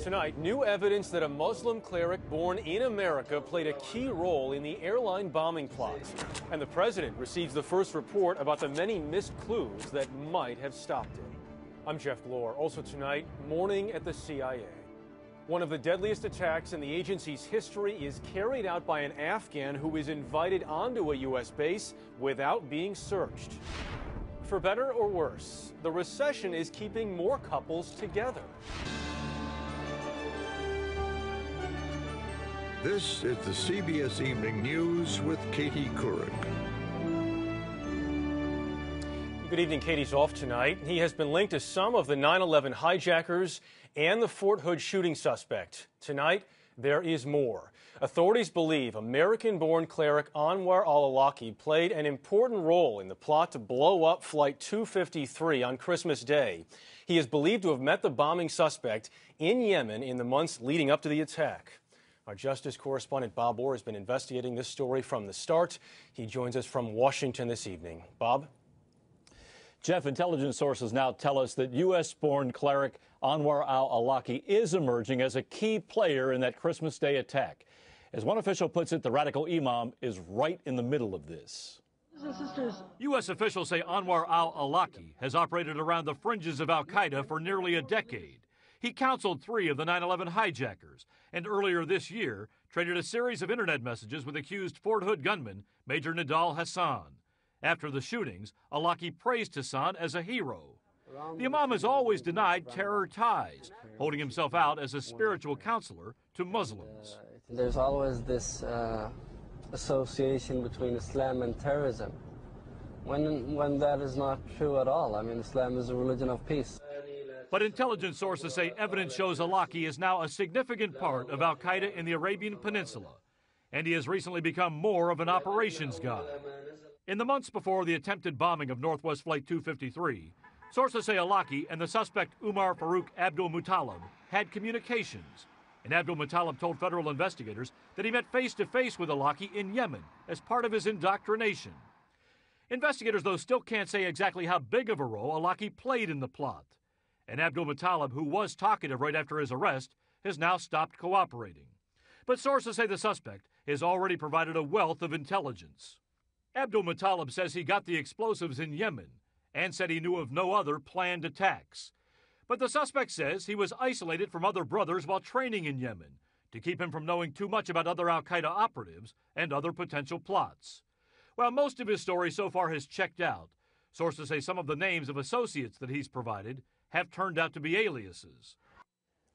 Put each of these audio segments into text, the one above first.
Tonight, new evidence that a Muslim cleric born in America played a key role in the airline bombing plot. And the president receives the first report about the many missed clues that might have stopped it. I'm Jeff Glor. Also tonight, mourning at the CIA. One of the deadliest attacks in the agency's history is carried out by an Afghan who is invited onto a U.S. base without being searched. For better or worse, the recession is keeping more couples together. This is the CBS Evening News with Katie Couric. Good evening. Katie's off tonight. He has been linked to some of the 9/11 hijackers and the Fort Hood shooting suspect. Tonight, there is more. Authorities believe American-born cleric Anwar alAwlaki played an important role in the plot to blow up Flight 253 on Christmas Day. He is believed to have met the bombing suspect in Yemen in the months leading up to the attack. Our justice correspondent Bob Orr has been investigating this story from the start. He joins us from Washington this evening. Bob? Jeff, intelligence sources now tell us that U.S.-born cleric Anwar alAwlaki is emerging as a key player in that Christmas Day attack. As one official puts it, the radical imam is right in the middle of this. U.S. officials say Anwar alAwlaki has operated around the fringes of al-Qaeda for nearly a decade. He counseled 3 of the 9/11 hijackers, and earlier this year traded a series of internet messages with accused Fort Hood gunman Major Nidal Hassan. After the shootings, alAwlaki praised Hassan as a hero. The imam has always denied terror ties, holding himself out as a spiritual counselor to Muslims. There's always this association between Islam and terrorism, when that is not true at all. I mean, Islam is a religion of peace. But intelligence sources say evidence shows alAwlaki is now a significant part of al-Qaeda in the Arabian Peninsula, and he has recently become more of an operations guy. In the months before the attempted bombing of Northwest Flight 253, sources say alAwlaki and the suspect Umar Farouk Abdulmutallab had communications, and Abdulmutallab told federal investigators that he met face-to-face with alAwlaki in Yemen as part of his indoctrination. Investigators, though, still can't say exactly how big of a role alAwlaki played in the plot. And Abdulmutallab, who was talkative right after his arrest, has now stopped cooperating. But sources say the suspect has already provided a wealth of intelligence. Abdulmutallab says he got the explosives in Yemen and said he knew of no other planned attacks. But the suspect says he was isolated from other brothers while training in Yemen to keep him from knowing too much about other al-Qaeda operatives and other potential plots. While most of his story so far has checked out, sources say some of the names of associates that he's provided have turned out to be aliases.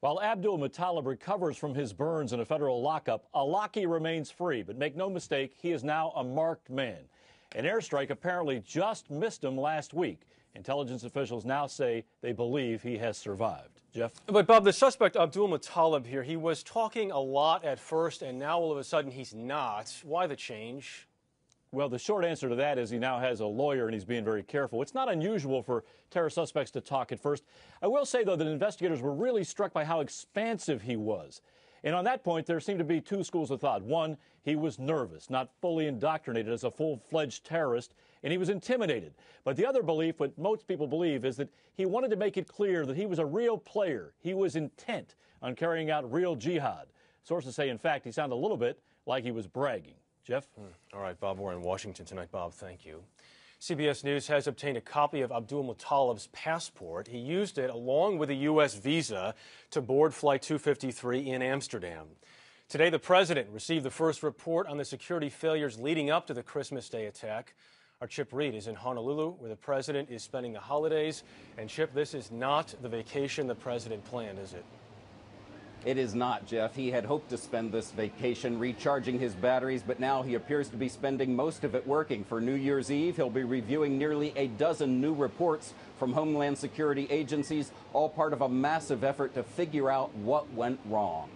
While Abdulmutallab recovers from his burns in a federal lockup, alAwlaki remains free. But make no mistake, he is now a marked man. An airstrike apparently just missed him last week. Intelligence officials now say they believe he has survived. Jeff? But, Bob, the suspect, Abdulmutallab here, he was talking a lot at first, and now all of a sudden he's not. Why the change? Well, the short answer to that is he now has a lawyer and he's being very careful. It's not unusual for terror suspects to talk at first. I will say, though, that investigators were really struck by how expansive he was. And on that point, there seemed to be 2 schools of thought. One, he was nervous, not fully indoctrinated as a full-fledged terrorist, and he was intimidated. But the other belief, what most people believe, is that he wanted to make it clear that he was a real player. He was intent on carrying out real jihad. Sources say, in fact, he sounded a little bit like he was bragging. Jeff? All right, Bob, we're in Washington tonight. Bob, thank you. CBS News has obtained a copy of Abdulmutallab's passport. He used it along with a U.S. visa to board Flight 253 in Amsterdam. Today, the president received the first report on the security failures leading up to the Christmas Day attack. Our Chip Reed is in Honolulu, where the president is spending the holidays. And Chip, this is not the vacation the president planned, is it? It is not, Jeff. He had hoped to spend this vacation recharging his batteries, but now he appears to be spending most of it working. For New Year's Eve, he'll be reviewing nearly a dozen new reports from Homeland Security agencies, all part of a massive effort to figure out what went wrong.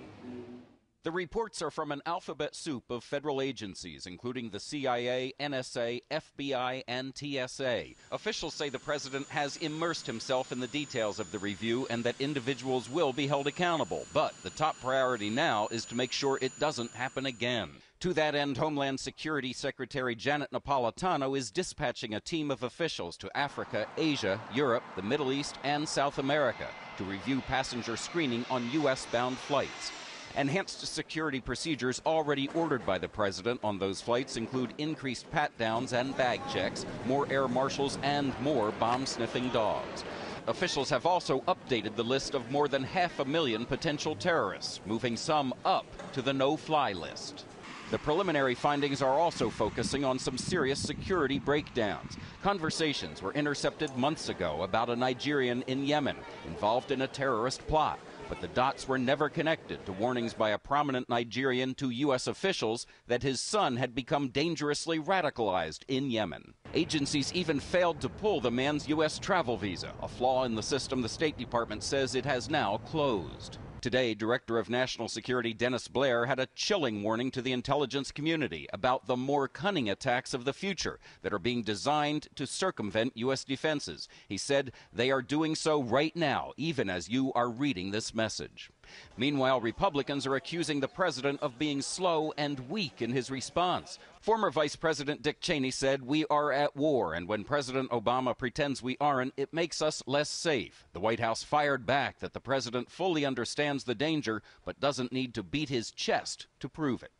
The reports are from an alphabet soup of federal agencies, including the CIA, NSA, FBI, and TSA. Officials say the president has immersed himself in the details of the review and that individuals will be held accountable. But the top priority now is to make sure it doesn't happen again. To that end, Homeland Security Secretary Janet Napolitano is dispatching a team of officials to Africa, Asia, Europe, the Middle East, and South America. to review passenger screening on U.S.-bound flights. Enhanced security procedures already ordered by the president on those flights include increased pat-downs and bag checks, more air marshals, and more bomb-sniffing dogs. Officials have also updated the list of more than 500,000 potential terrorists, moving some up to the no-fly list. The preliminary findings are also focusing on some serious security breakdowns. Conversations were intercepted months ago about a Nigerian in Yemen involved in a terrorist plot, but the dots were never connected to warnings by a prominent Nigerian to U.S. officials that his son had become dangerously radicalized in Yemen. Agencies even failed to pull the man's U.S. travel visa, a flaw in the system the State Department says it has now closed. Today, Director of National Security Dennis Blair had a chilling warning to the intelligence community about the more cunning attacks of the future that are being designed to circumvent U.S. defenses. He said they are doing so right now, even as you are reading this message. Meanwhile, Republicans are accusing the president of being slow and weak in his response. Former Vice President Dick Cheney said, "We are at war, and when President Obama pretends we aren't, it makes us less safe." The White House fired back that the president fully understands the danger, but doesn't need to beat his chest to prove it.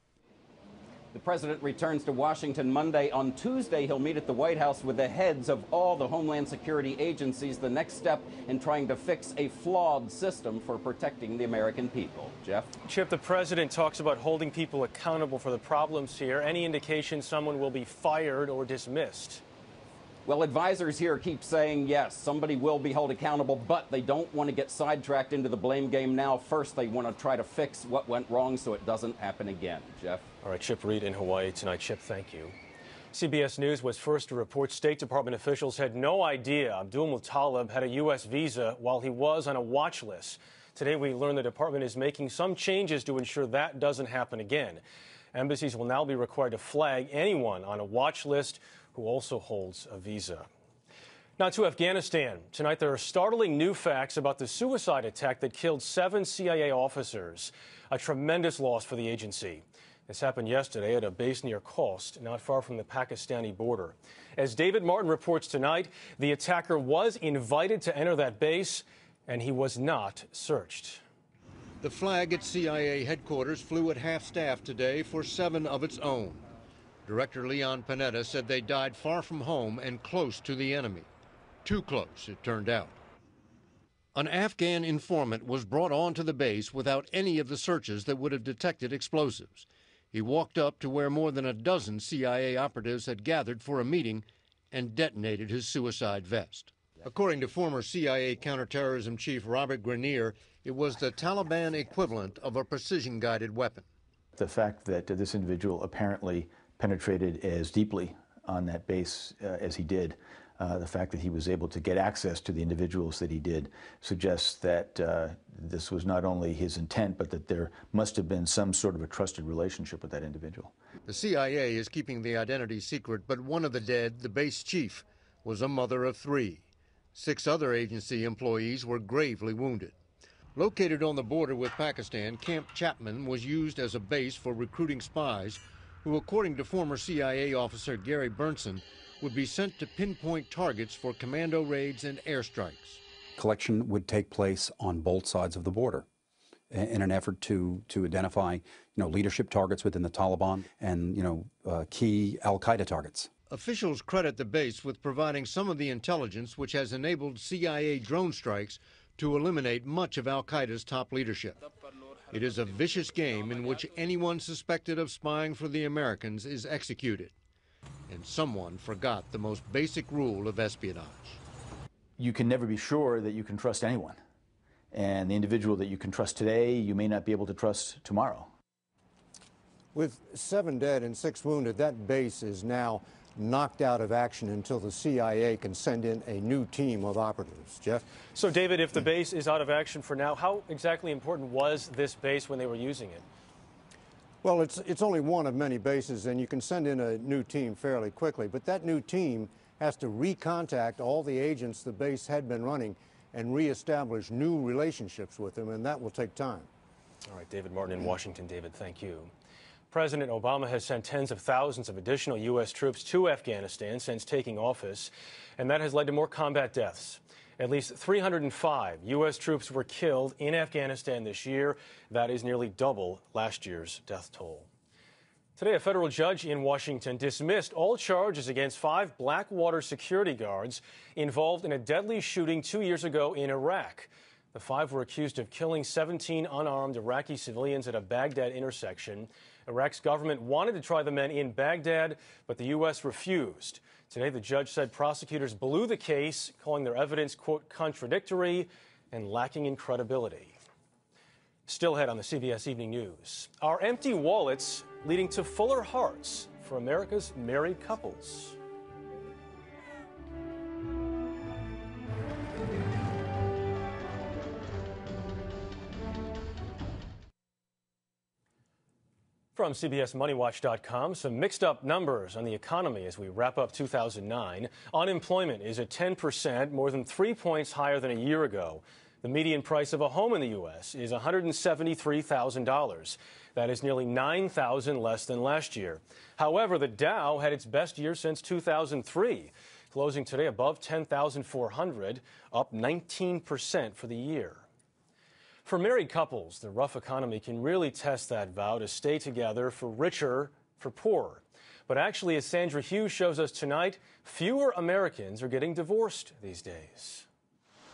The president returns to Washington Monday. On Tuesday, he'll meet at the White House with the heads of all the Homeland Security agencies, the next step in trying to fix a flawed system for protecting the American people. Jeff? Chip, the president talks about holding people accountable for the problems here. Any indication someone will be fired or dismissed? Well, advisors here keep saying, yes, somebody will be held accountable, but they don't want to get sidetracked into the blame game now. First, they want to try to fix what went wrong so it doesn't happen again. Jeff? All right, Chip Reed in Hawaii tonight. Chip, thank you. CBS News was first to report State Department officials had no idea Abdulmutallab had a U.S. visa while he was on a watch list. Today, we learned the department is making some changes to ensure that doesn't happen again. Embassies will now be required to flag anyone on a watch list who also holds a visa. Now to Afghanistan. Tonight there are startling new facts about the suicide attack that killed 7 CIA officers. A tremendous loss for the agency. This happened yesterday at a base near Khost, not far from the Pakistani border. As David Martin reports tonight, the attacker was invited to enter that base, and he was not searched. The flag at CIA headquarters flew at half-staff today for 7 of its own. Director Leon Panetta said they died far from home and close to the enemy. Too close, it turned out. An Afghan informant was brought onto the base without any of the searches that would have detected explosives. He walked up to where more than a dozen CIA operatives had gathered for a meeting and detonated his suicide vest. According to former CIA counterterrorism chief Robert Grenier, it was the Taliban equivalent of a precision-guided weapon. The fact that this individual apparently penetrated as deeply on that base as he did, the fact that he was able to get access to the individuals that he did, suggests that this was not only his intent, but that there must have been some sort of a trusted relationship with that individual. The CIA is keeping the identity secret, but one of the dead, the base chief, was a mother of 3. 6 other agency employees were gravely wounded. Located on the border with Pakistan, Camp Chapman was used as a base for recruiting spies who, according to former CIA officer Gary Burnson, would be sent to pinpoint targets for commando raids and airstrikes. Collection would take place on both sides of the border in an effort to identify, leadership targets within the Taliban and, key al-Qaeda targets. Officials credit the base with providing some of the intelligence which has enabled CIA drone strikes to eliminate much of al-Qaeda's top leadership. It is a vicious game in which anyone suspected of spying for the Americans is executed. And someone forgot the most basic rule of espionage. You can never be sure that you can trust anyone. And the individual that you can trust today, you may not be able to trust tomorrow. With 7 dead and 6 wounded, that base is now knocked out of action until the CIA can send in a new team of operatives. Jeff? So, David, if the base is out of action for now, how exactly important was this base when they were using it? Well, it's only one of many bases, and you can send in a new team fairly quickly. But that new team has to recontact all the agents the base had been running and reestablish new relationships with them, and that will take time. All right, David Martin in Washington. David, thank you. President Obama has sent tens of thousands of additional U.S. troops to Afghanistan since taking office, and that has led to more combat deaths. At least 305 U.S. troops were killed in Afghanistan this year. That is nearly double last year's death toll. Today, a federal judge in Washington dismissed all charges against 5 Blackwater security guards involved in a deadly shooting 2 years ago in Iraq. The 5 were accused of killing 17 unarmed Iraqi civilians at a Baghdad intersection. Iraq's government wanted to try the men in Baghdad, but the U.S. refused. Today, the judge said prosecutors blew the case, calling their evidence, quote, contradictory and lacking in credibility. Still ahead on the CBS Evening News. Are empty wallets leading to fuller hearts for America's married couples? From CBSMoneyWatch.com, some mixed up numbers on the economy as we wrap up 2009. Unemployment is at 10%, more than 3 points higher than a year ago. The median price of a home in the U.S. is $173,000. That is nearly $9,000 less than last year. However, the Dow had its best year since 2003, closing today above 10,400, up 19% for the year. For married couples, the rough economy can really test that vow to stay together for richer, for poorer. But actually, as Sandra Hughes shows us tonight, fewer Americans are getting divorced these days.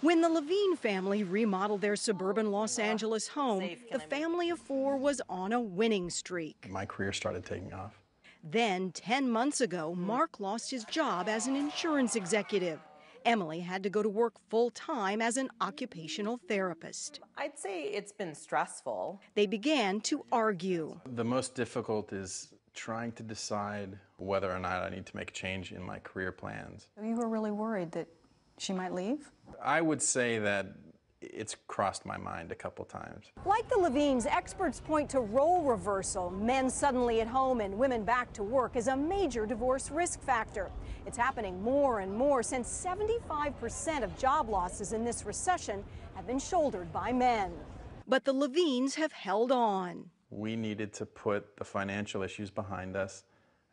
When the Levine family remodeled their suburban Los Angeles home, the family of 4 was on a winning streak. My career started taking off. Then, 10 months ago, Mark lost his job as an insurance executive. Emily had to go to work full-time as an occupational therapist. I'd say it's been stressful. They began to argue. The most difficult is trying to decide whether or not I need to make a change in my career plans. You were really worried that she might leave? I would say that it's crossed my mind a couple times. Like the Levines, experts point to role reversal. Men suddenly at home and women back to work is a major divorce risk factor. It's happening more and more since 75% of job losses in this recession have been shouldered by men. But the Levines have held on. We needed to put the financial issues behind us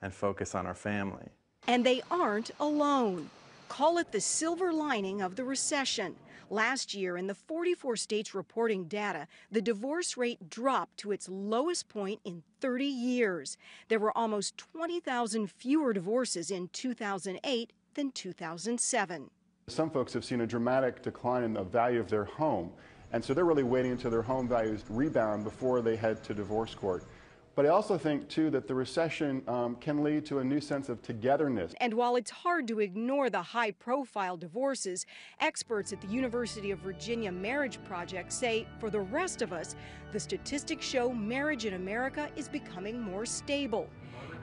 and focus on our family. And they aren't alone. Call it the silver lining of the recession. Last year, in the 44 states reporting data, the divorce rate dropped to its lowest point in 30 years. There were almost 20,000 fewer divorces in 2008 than 2007. Some folks have seen a dramatic decline in the value of their home, and so they're really waiting until their home values rebound before they head to divorce court. But I also think, too, that the recession can lead to a new sense of togetherness. And while it's hard to ignore the high-profile divorces, experts at the University of Virginia Marriage Project say, for the rest of us, the statistics show marriage in America is becoming more stable.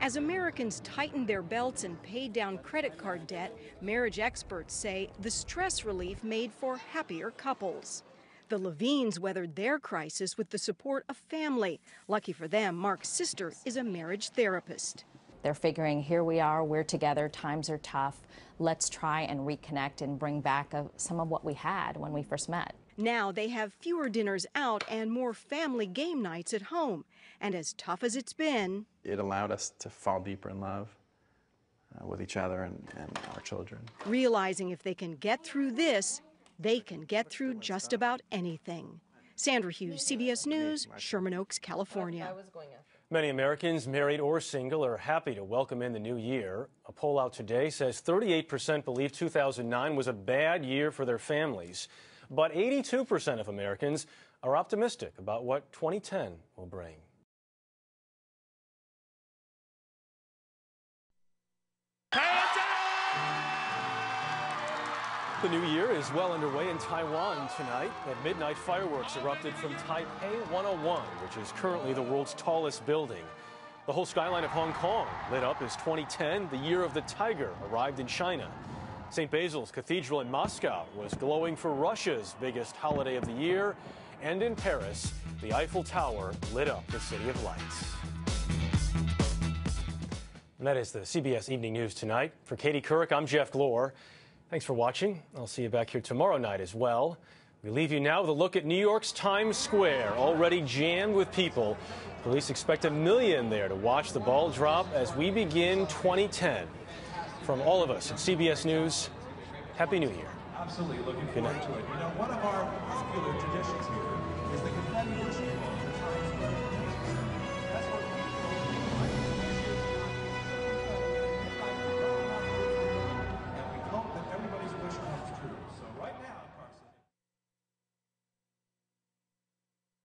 As Americans tighten their belts and pay down credit card debt, marriage experts say the stress relief made for happier couples. The Levines weathered their crisis with the support of family. Lucky for them, Mark's sister is a marriage therapist. They're figuring, here we are, we're together, times are tough. Let's try and reconnect and bring back some of what we had when we first met. Now they have fewer dinners out and more family game nights at home. And as tough as it's been, it allowed us to fall deeper in love with each other and our children. Realizing if they can get through this, they can get through just about anything. Sandra Hughes, CBS News, Sherman Oaks, California. Many Americans, married or single, are happy to welcome in the new year. A poll out today says 38% believe 2009 was a bad year for their families. But 82% of Americans are optimistic about what 2010 will bring. The new year is well underway in Taiwan tonight. At midnight, fireworks erupted from Taipei 101, which is currently the world's tallest building. The whole skyline of Hong Kong lit up as 2010, the year of the tiger, arrived in China. St. Basil's Cathedral in Moscow was glowing for Russia's biggest holiday of the year. And in Paris, the Eiffel Tower lit up the City of Lights. And that is the CBS Evening News tonight. For Katie Couric, I'm Jeff Glor. Thanks for watching. I'll see you back here tomorrow night as well. We leave you now with a look at New York's Times Square, already jammed with people. Police expect 1 million there to watch the ball drop as we begin 2010. From all of us at CBS News, Happy New Year. Absolutely, looking forward to it. You know, one of our popular traditions here